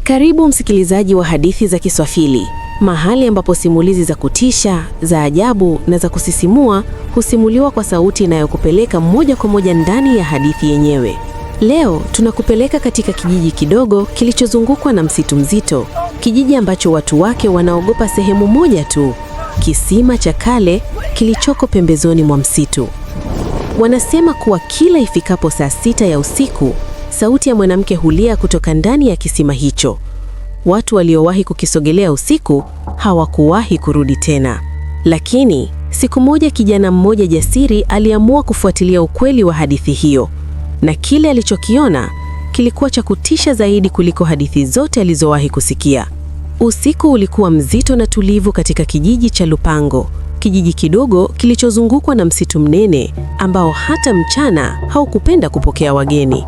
Karibu msikilizaji wa hadithi za Kiswahili, mahali ambapo simulizi za kutisha, za ajabu na za kusisimua husimuliwa kwa sauti inayokupeleka moja kwa moja ndani ya hadithi yenyewe. Leo tunakupeleka katika kijiji kidogo kilichozungukwa na msitu mzito, kijiji ambacho watu wake wanaogopa sehemu moja tu, kisima cha kale kilichoko pembezoni mwa msitu. Wanasema kuwa kila ifikapo saa 6 ya usiku, sauti ya mwanamke hulia kutoka ndani ya kisima hicho. Watu waliowahi kukisogelea usiku hawakuwahi kurudi tena. Lakini siku moja kijana mmoja jasiri aliamua kufuatilia ukweli wa hadithi hiyo, na kile alichokiona kilikuwa cha kutisha zaidi kuliko hadithi zote alizowahi kusikia. Usiku ulikuwa mzito na tulivu katika kijiji cha Lupango, kijiji kidogo kilichozungukwa na msitu mnene ambao hata mchana haukupenda kupokea wageni.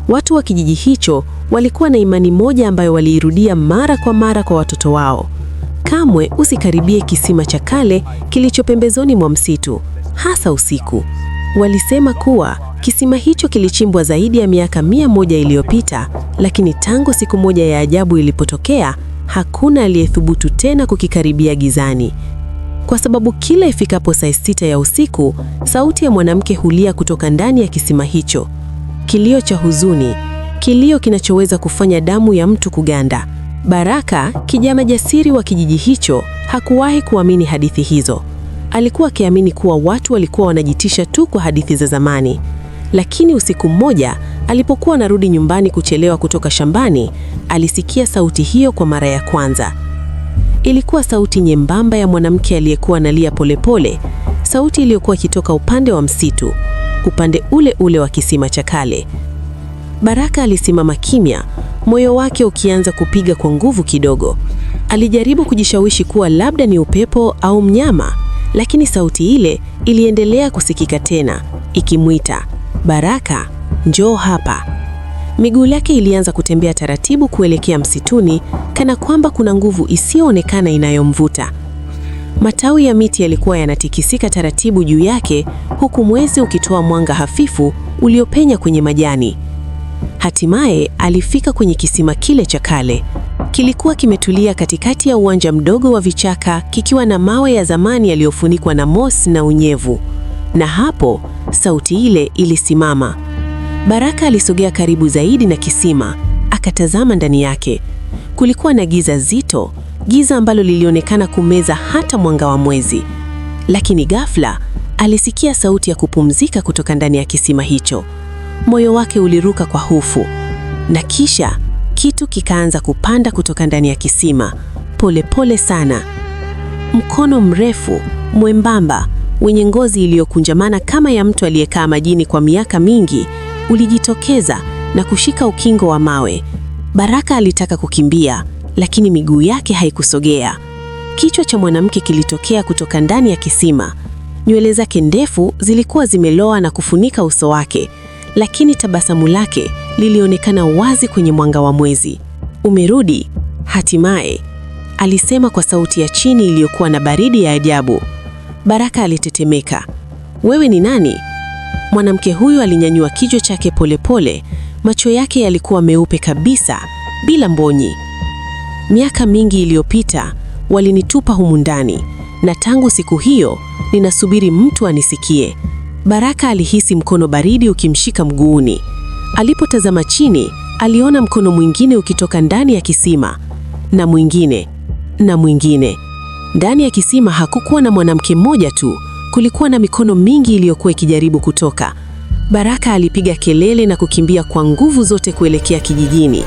Watu wa kijiji hicho walikuwa na imani moja ambayo waliirudia mara kwa mara kwa watoto wao: kamwe usikaribie kisima cha kale kilicho pembezoni mwa msitu, hasa usiku. Walisema kuwa kisima hicho kilichimbwa zaidi ya miaka 100 iliyopita, lakini tangu siku moja ya ajabu ilipotokea, hakuna aliyethubutu tena kukikaribia gizani. Kwa sababu kila ifikapo saa 6 ya usiku, sauti ya mwanamke hulia kutoka ndani ya kisima hicho. Kilio cha huzuni, kilio kinachoweza kufanya damu ya mtu kuganda. Baraka, kijana jasiri wa kijiji hicho, hakuwahi kuamini hadithi hizo. Alikuwa akiamini kuwa watu walikuwa wanajitisha tu kwa hadithi za zamani. Lakini usiku mmoja, alipokuwa anarudi nyumbani kuchelewa kutoka shambani, alisikia sauti hiyo kwa mara ya kwanza. Ilikuwa sauti nyembamba ya mwanamke aliyekuwa analia polepole, sauti iliyokuwa ikitoka upande wa msitu, upande ule ule wa kisima cha kale. Baraka alisimama kimya, moyo wake ukianza kupiga kwa nguvu kidogo. Alijaribu kujishawishi kuwa labda ni upepo au mnyama, lakini sauti ile iliendelea kusikika tena, ikimwita, "Baraka, njoo hapa." Miguu yake ilianza kutembea taratibu kuelekea msituni, kana kwamba kuna nguvu isiyoonekana inayomvuta. Matawi ya miti yalikuwa yanatikisika taratibu juu yake, huku mwezi ukitoa mwanga hafifu uliopenya kwenye majani. Hatimaye alifika kwenye kisima kile cha kale. Kilikuwa kimetulia katikati ya uwanja mdogo wa vichaka, kikiwa na mawe ya zamani yaliyofunikwa na moss na unyevu. Na hapo sauti ile ilisimama. Baraka alisogea karibu zaidi na kisima, akatazama ndani yake. Kulikuwa na giza zito, giza ambalo lilionekana kumeza hata mwanga wa mwezi. Lakini ghafla alisikia sauti ya kupumzika kutoka ndani ya kisima hicho. Moyo wake uliruka kwa hofu, na kisha kitu kikaanza kupanda kutoka ndani ya kisima, polepole sana. Mkono mrefu, mwembamba, wenye ngozi iliyokunjamana kama ya mtu aliyekaa majini kwa miaka mingi, ulijitokeza na kushika ukingo wa mawe. Baraka alitaka kukimbia, lakini miguu yake haikusogea. Kichwa cha mwanamke kilitokea kutoka ndani ya kisima. Nywele zake ndefu zilikuwa zimeloa na kufunika uso wake, lakini tabasamu lake lilionekana wazi kwenye mwanga wa mwezi. "Umerudi, hatimaye," alisema kwa sauti ya chini iliyokuwa na baridi ya ajabu. Baraka alitetemeka. "Wewe ni nani?" Mwanamke huyu alinyanyua kichwa chake polepole, macho yake yalikuwa meupe kabisa, bila mbonyi. "Miaka mingi iliyopita walinitupa humu ndani, na tangu siku hiyo ninasubiri mtu anisikie." Baraka alihisi mkono baridi ukimshika mguuni. Alipotazama chini, aliona mkono mwingine ukitoka ndani ya kisima, na mwingine, na mwingine. Ndani ya kisima hakukuwa na mwanamke mmoja tu, kulikuwa na mikono mingi iliyokuwa ikijaribu kutoka. Baraka alipiga kelele na kukimbia kwa nguvu zote kuelekea kijijini.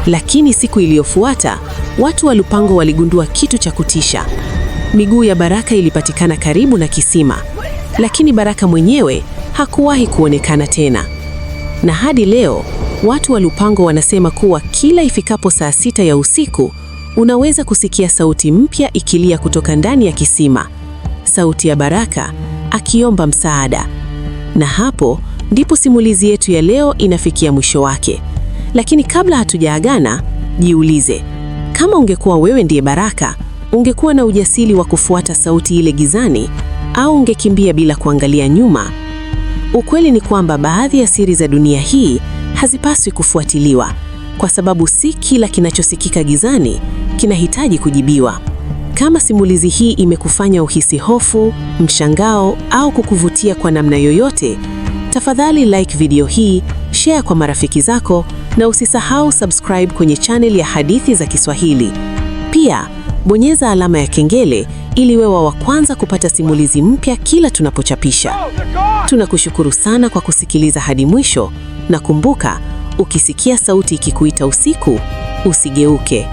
Lakini siku iliyofuata, watu wa Lupango waligundua kitu cha kutisha. Miguu ya Baraka ilipatikana karibu na kisima, lakini Baraka mwenyewe hakuwahi kuonekana tena. Na hadi leo, watu wa Lupango wanasema kuwa kila ifikapo saa 6 ya usiku, unaweza kusikia sauti mpya ikilia kutoka ndani ya kisima. Sauti ya Baraka akiomba msaada. Na hapo ndipo simulizi yetu ya leo inafikia mwisho wake. Lakini kabla hatujaagana, jiulize, kama ungekuwa wewe ndiye Baraka, ungekuwa na ujasiri wa kufuata sauti ile gizani, au ungekimbia bila kuangalia nyuma? Ukweli ni kwamba baadhi ya siri za dunia hii hazipaswi kufuatiliwa, kwa sababu si kila kinachosikika gizani kinahitaji kujibiwa. Kama simulizi hii imekufanya uhisi hofu, mshangao au kukuvutia kwa namna yoyote, tafadhali like video hii, share kwa marafiki zako na usisahau subscribe kwenye channel ya Hadithi za Kiswahili. Pia, bonyeza alama ya kengele ili wewe wa kwanza kupata simulizi mpya kila tunapochapisha. Tunakushukuru sana kwa kusikiliza hadi mwisho, na kumbuka, ukisikia sauti ikikuita usiku, usigeuke.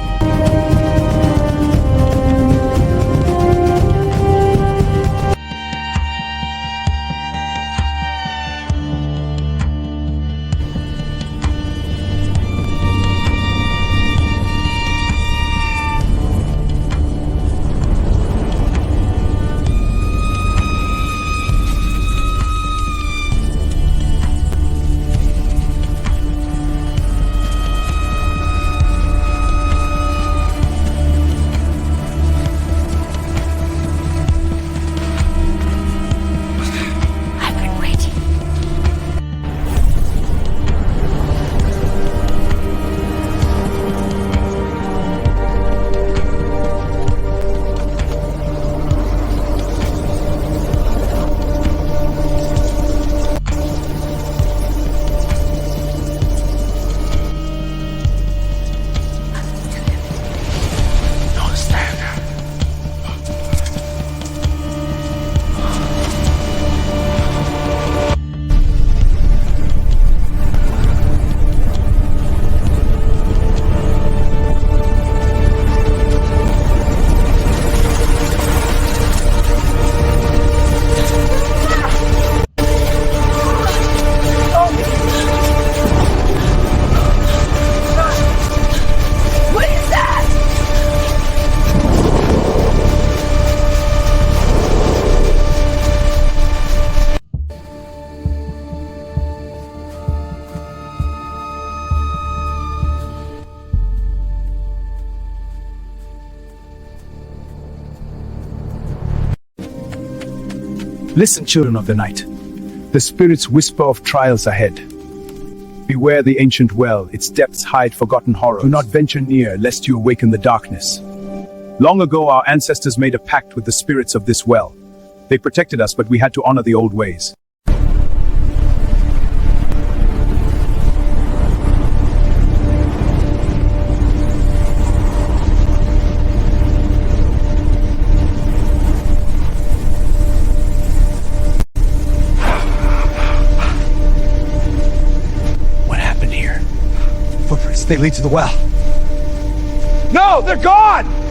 Listen, children of the night. The spirits whisper of trials ahead. Beware the ancient well, its depths hide forgotten horrors. Do not venture near, lest you awaken the darkness. Long ago, our ancestors made a pact with the spirits of this well. They protected us, but we had to honor the old ways. They lead to the well. No, they're gone!